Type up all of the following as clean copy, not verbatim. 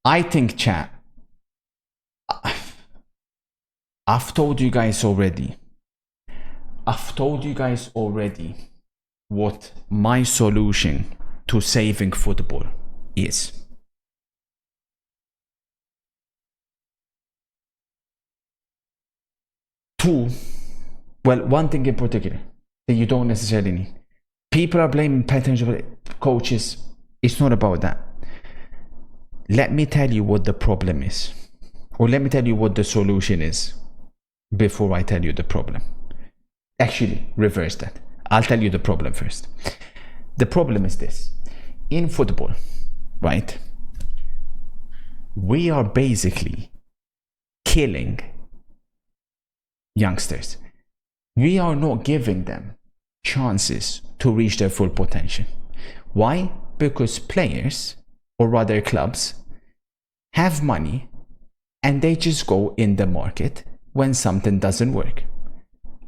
I think, chat, I've told you guys already. What my solution to saving football is. Two, well, one thing in particular that you don't necessarily need. People are blaming potential coaches. It's not about that. Let me tell you what the problem is, or let me tell you what the solution is before I tell you the problem. Actually, reverse that. I'll tell you the problem first. The problem is this. In football, right, we are basically killing youngsters. We are not giving them chances to reach their full potential. Why? Because players, or rather clubs, have money and they just go in the market when something doesn't work.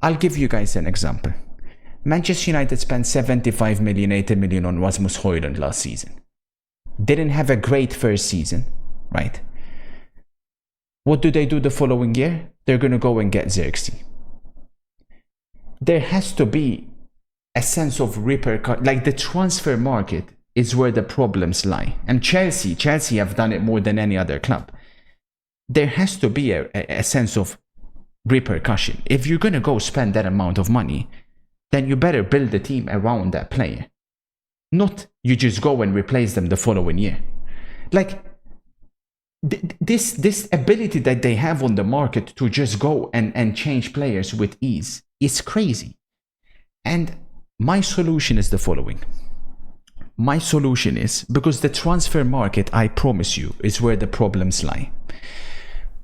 I'll give you guys an example. Manchester United spent 75 million, 80 million on Rasmus Højlund last season. Didn't have a great first season, right? What do they do the following year? They're going to go and get Xerxes. There has to be a sense of repercussion. Like, the transfer market is where the problems lie. And Chelsea have done it more than any other club. There has to be a sense of repercussion. If you're going to go spend that amount of money, then you better build a team around that player. Not you just go and replace them the following year. Like, this ability that they have on the market to just go and change players with ease is crazy. And my solution is the following. My solution is, because the transfer market, I promise you, is where the problems lie.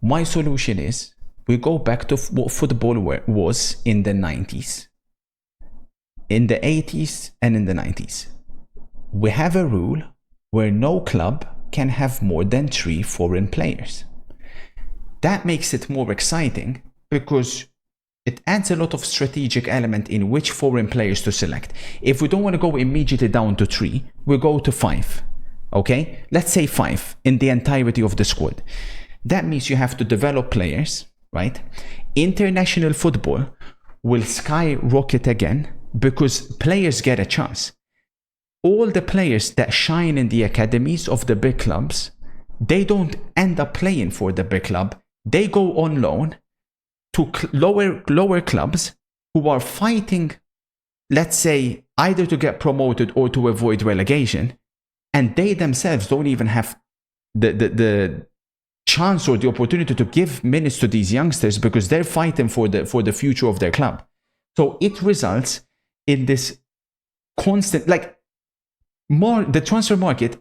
My solution is, we go back to what football was in the 90s, in the 80s, and in the 90s. We have a rule where no club can have more than 3 foreign players. That makes it more exciting because it adds a lot of strategic element in which foreign players to select. If we don't want to go immediately down to 3, we go to 5. Okay? Let's say 5 in the entirety of the squad. That means you have to develop players, right? International football will skyrocket again because players get a chance. All the players that shine in the academies of the big clubs, they don't end up playing for the big club. They go on loan to lower clubs who are fighting, let's say, either to get promoted or to avoid relegation, and they themselves don't even have the chance or the opportunity to give minutes to these youngsters because they're fighting for the future of their club. So it results in this constant, like, the transfer market,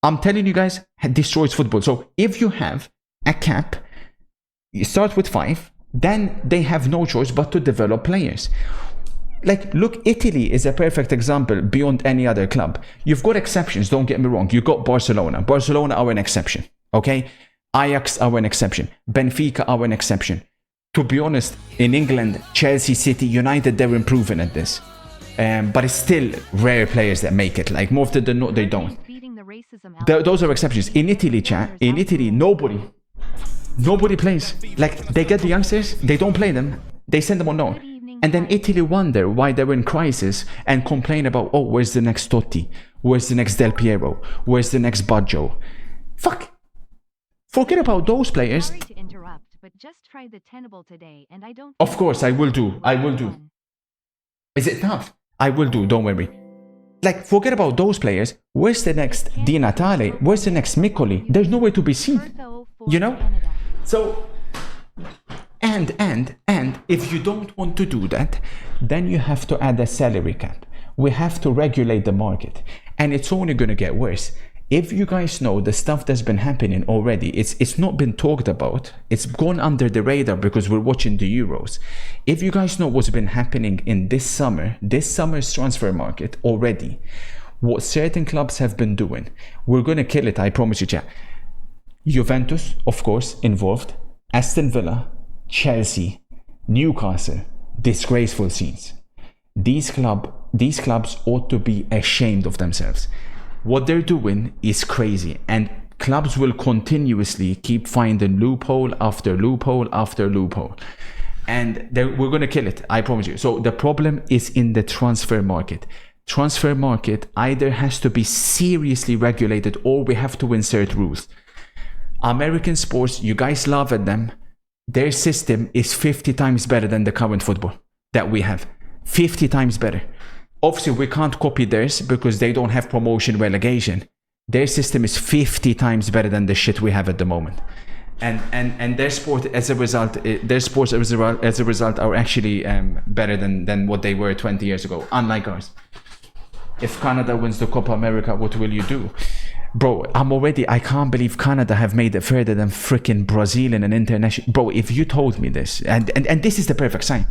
I'm telling you guys, destroys football. So if you have a cap, you start with 5, then they have no choice but to develop players. Like, look, Italy is a perfect example beyond any other club. You've got exceptions, don't get me wrong. You've got Barcelona. Barcelona are an exception, okay? Ajax are an exception. Benfica are an exception. To be honest, in England, Chelsea, City, United, they're improving at this. But it's still rare players that make it. Like, more often than not, they don't. Those are exceptions. In Italy, chat, in Italy, nobody plays. Like, they get the youngsters, they don't play them, they send them on loan. And then Italy wonder why they're in crisis and complain about, oh, where's the next Totti? Where's the next Del Piero? Where's the next Baggio? Fuck. Forget about those players. Sorry to interrupt, but just tried the Tenable today, and I don't. Of course, I will do. Is it tough? I will do, don't worry. Like, forget about those players. Where's the next Di Natale? Where's the next Miccoli? There's nowhere to be seen. You know? So, and if you don't want to do that, then you have to add a salary cap. We have to regulate the market. And it's only going to get worse. If you guys know the stuff that's been happening already, it's not been talked about. It's gone under the radar because we're watching the Euros. If you guys know what's been happening in this summer's transfer market already, what certain clubs have been doing, we're going to kill it, I promise you, chat. Juventus, of course, involved. Aston Villa, Chelsea, Newcastle, disgraceful scenes. These clubs ought to be ashamed of themselves. What they're doing is crazy. And clubs will continuously keep finding loophole after loophole after loophole. And we're going to kill it, I promise you. So the problem is in the transfer market. Transfer market either has to be seriously regulated or we have to insert rules. American sports, you guys laugh at them. Their system is 50 times better than the current football that we have. 50 times better. Obviously, we can't copy theirs because they don't have promotion relegation. Their system is 50 times better than the shit we have at the moment. And their sport as a result, are actually better than what they were 20 years ago, unlike ours. If Canada wins the Copa America, what will you do? Bro, I can't believe Canada have made it further than freaking Brazil in an international. Bro, if you told me this, and this is the perfect sign.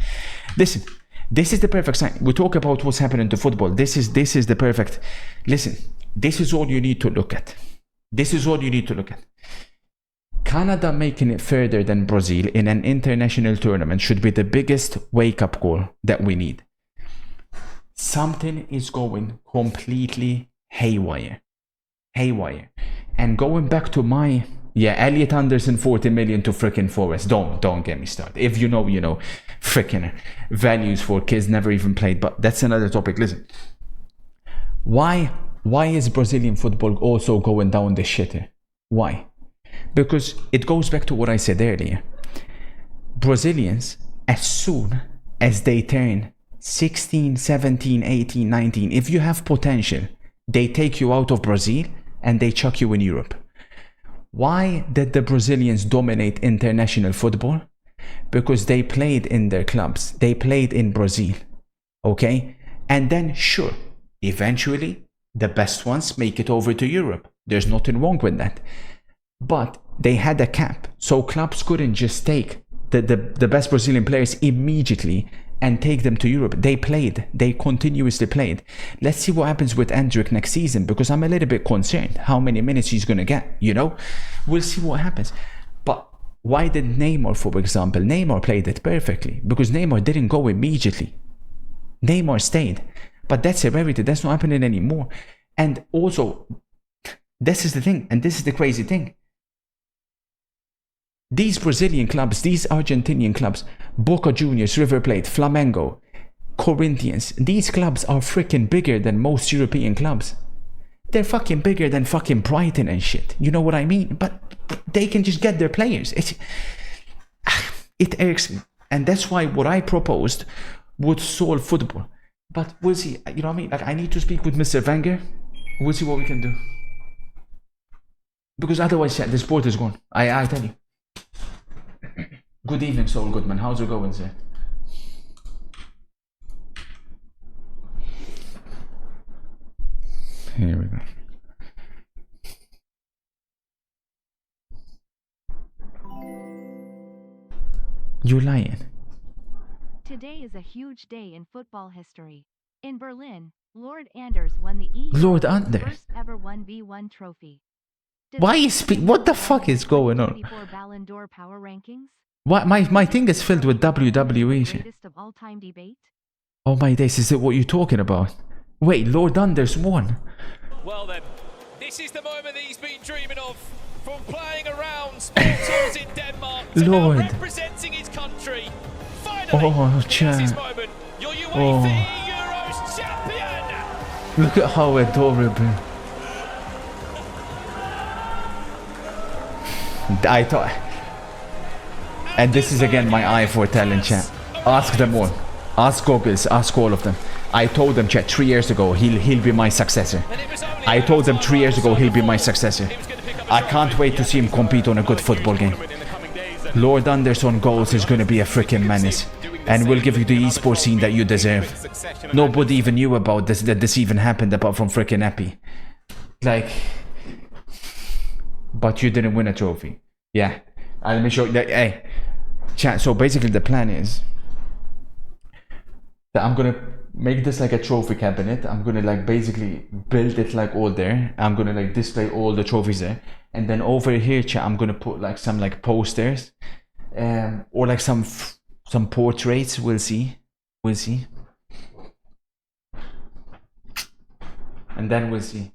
Listen, this is the perfect sign. We talk about what's happening to football. This is the perfect. Listen, this is all you need to look at. This is all you need to look at. Canada making it further than Brazil in an international tournament should be the biggest wake-up call that we need. Something is going completely haywire. And going back to my Elliot Anderson 40 million to freaking Forest. Don't get me started. If you know, you know. Freaking values for kids never even played, but that's another topic. Listen. Why is Brazilian football also going down the shitter? Why? Because it goes back to what I said earlier. Brazilians, as soon as they turn 16, 17, 18, 19, if you have potential, they take you out of Brazil and they chuck you in Europe. Why did the Brazilians dominate international football? Because they played in their clubs. They played in Brazil. Okay? And then, sure, eventually, the best ones make it over to Europe. There's nothing wrong with that. But they had a cap. So clubs couldn't just take the best Brazilian players immediately and take them to Europe. They played. They continuously played. Let's see what happens with Endrick next season, because I'm a little bit concerned how many minutes he's going to get, you know? We'll see what happens. But why did Neymar, for example, Neymar played it perfectly? Because Neymar didn't go immediately. Neymar stayed. But that's a rarity. That's not happening anymore. And also, this is the thing, and this is the crazy thing. These Brazilian clubs, these Argentinian clubs, Boca Juniors, River Plate, Flamengo, Corinthians, these clubs are freaking bigger than most European clubs. They're fucking bigger than fucking Brighton and shit. You know what I mean? But they can just get their players. It irks me. And that's why what I proposed would solve football. But we'll see. You know what I mean? Like, I need to speak with Mr. Wenger. We'll see what we can do. Because otherwise, the sport is gone. I tell you. Good evening, Saul Goodman. How's it going, sir? Here we go. You're lying. Today is a huge day in football history. In Berlin, Lord Anders won the Lord Anders? first ever 1v1 trophy. Why is what the fuck is going on? Ballon d'Or power rankings? What my thing is filled with WWE shit. Greatest of all-time debate? Oh my days, is it what you're talking about? Wait, Lord Anders won. Well then, this is the moment that he's been dreaming of. From playing around sport tours in Denmark to Lord. now representing his country. Finally, this chat. is his moment. Your UEFA Euros champion! Look at how adorable. I thought. And this is again my eye for talent, chat. Ask them all. Ask Goggles, ask all of them. I told them, chat, 3 years ago, he'll be my successor. I told them 3 years ago he'll be my successor. I can't wait to see him compete on a good football game. Lord Anderson goals is gonna be a freaking menace. And we'll give you the esports scene that you deserve. Nobody even knew about this, that this even happened apart from freaking Epi. Like, but you didn't win a trophy. Yeah. Let me show you that. Hey, chat. So basically the plan is that I'm gonna make this like a trophy cabinet. I'm gonna like basically build it like all there. I'm gonna like display all the trophies there. And then over here, chat, I'm gonna put like some like posters, or like some portraits. We'll see. And then we'll see.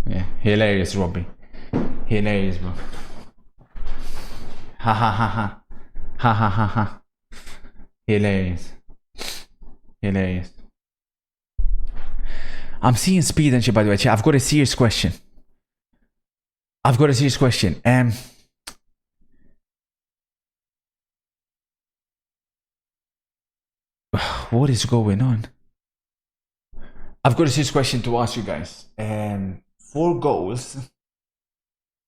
Yeah, hilarious, Robbie. Hilarious, bro. Ha ha ha ha. Ha ha ha ha. Hilarious. Hilarious. I'm seeing speed and shit, by the way. I've got a serious question. What is going on? I've got a serious question to ask you guys. 4 goals.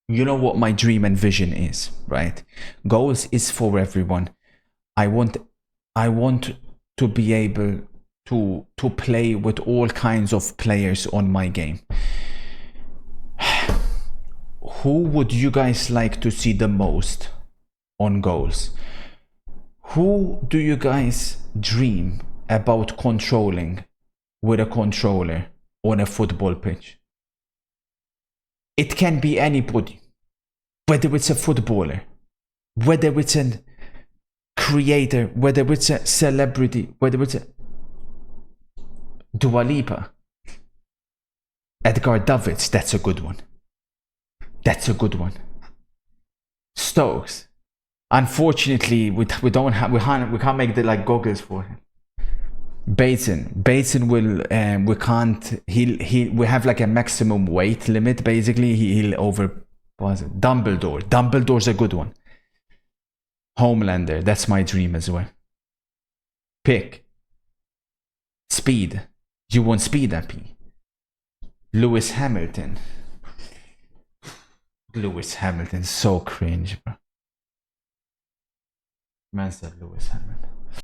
You know what my dream and vision is, right? Goals is for everyone. I want to be able to play with all kinds of players on my game. Who would you guys like to see the most on goals? Who do you guys dream about controlling with a controller on a football pitch? It can be anybody, whether it's a footballer, whether it's a creator, whether it's a celebrity, whether it's a Dua Lipa, Edgar Davids. That's a good one. That's a good one. Stokes. Unfortunately, we can't make the like goggles for him. Bateson will we have like a maximum weight limit. Basically, he'll over. Was it Dumbledore? Dumbledore's a good one. Homelander. That's my dream as well. Pick. Speed. You want Speed, AP? Lewis Hamilton. Lewis Hamilton, so cringe, bro. Man said Lewis Hamilton.